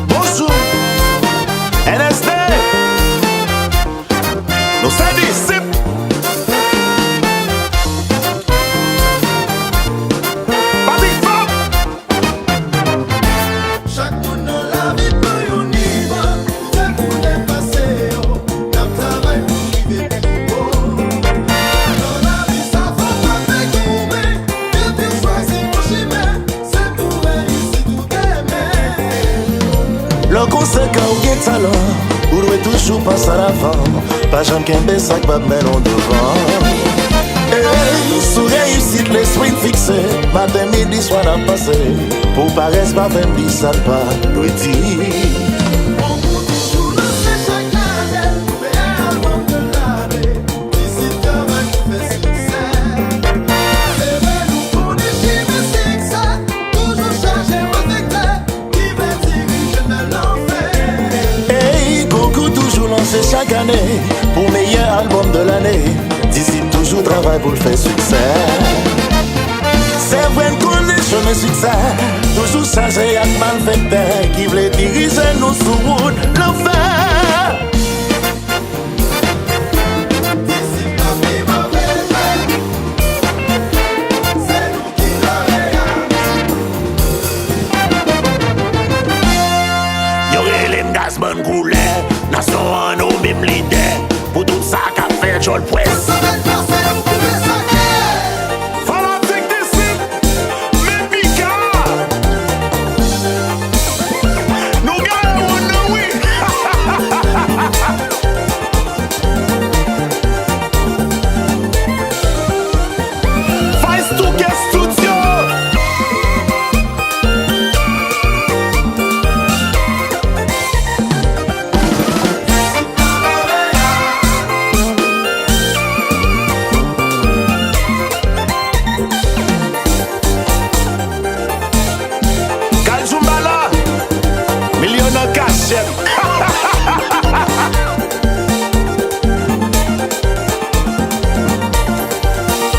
Bonjour, NSD, nous sommes disciples. Patrick Fab. Chaque monde dans la vie peut y niveau. C'est pour les passer, n'a travail pour vivre plus haut. Dans la vie, ça va pas t'écouter. Que tu choisis mon chemin, c'est pour réussir tout aimer. Le conséquent ou bien talent, vous devez toujours passer à l'avant. Pas jamais qu'un baiser va mettre en devant. Hey, sous réussite, l'esprit fixé. Matin, midi, soir, à passer. Pour paraître, pas même dit ça pas. Doit dire. On compte toujours lancer chaque année. Mais un album de l'année. Ici, le travail qui fait succès. C'est vrai, nous connaissons mais c'est ça. Toujours chargé avec l'air. Qui veut diriger vers l'enfer. Hey, Concours toujours lancé chaque année. Pour meilleur album de l'année. D'ici toujours travail pour le faire succès. C'est vrai qu'on est chemin succès. Toujours chargé avec malfaiteur. Qui voulait diriger nous sous route l'enfer. Ici, la vie va faire. C'est nous qui l'avons. Y'aurait les gaz bonne couleur. Nation en nous même l'idée. Pour tout ça qu'a fait Joel Press. Ça va être passé, vous pouvez saquer. Fanatique d'ici, même Picard. Nous gagnons, nous oui. Vice to get studio. Kaljumbala, millionnaire cachette.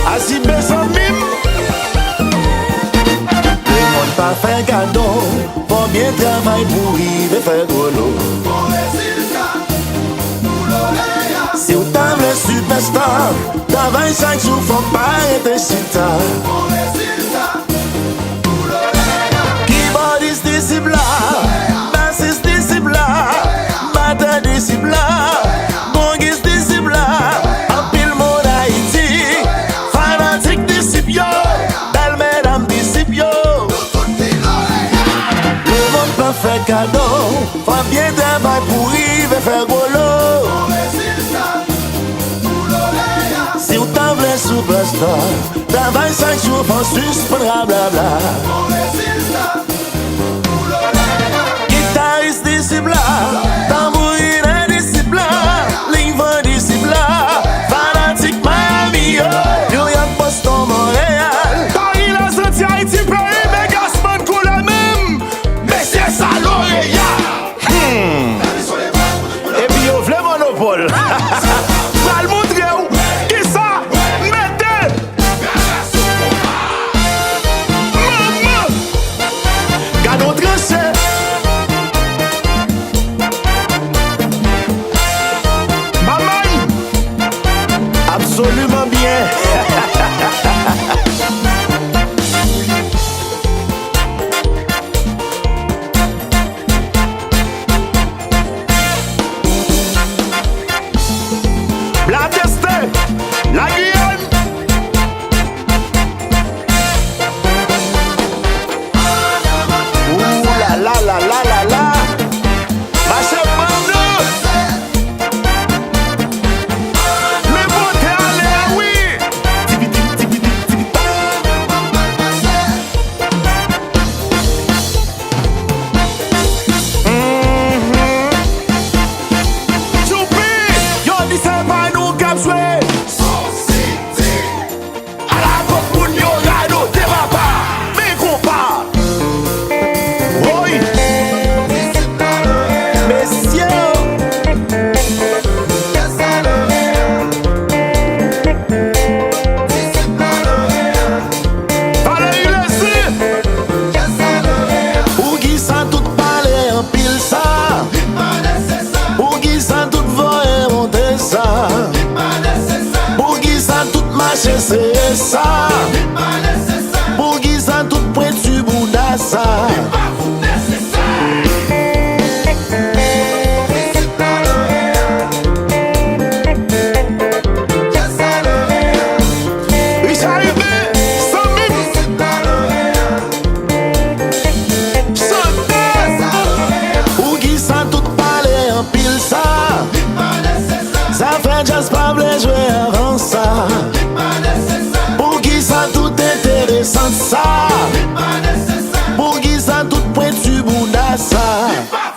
Assis besoin mime. Le monde pas fait cadeau. Pour bien travailler pour y faire gros lot. Bon résultat, pour l'oreille. Si vous t'avez superstar, travaille chaque jour, faut pas être chita. Bon résultat, pour l'oreille. Keyboard is disciple, bass is disciple, batteur disciple, gong is disciple, en pile monde Haïti, fanatique disciple, yo, belle mesdames disciple, yo. Le monde pas fait cadeau, faut bien travailler pour y faire gros lot. Bon résultat, pour l'oreille. Si vous t'avez superstar, travaille chaque jour, faut suspendre blabla. Bon résultat, pour l'oreille. Guitariste disciple, tambourine disciple, ligne disciple, fanatique Miami, New York, Boston, Montréal, Paris, Los Angeles, Haïti, Paris, Megasman, cool même, mais c'est ça l'Oréal. Et puis on voulait monopole. Va le montrer où, qui ça, mettez. Maman, gardons tranché. Maman, absolument bien. La Destin, la Guyane. Ouh là ça. Pour qui ça tout pointu bouda ça. Ça fait juste pas voulu jouer avant ça. Pour qui ça tout intéressant ça. Pour qui ça tout pointu bouda ça.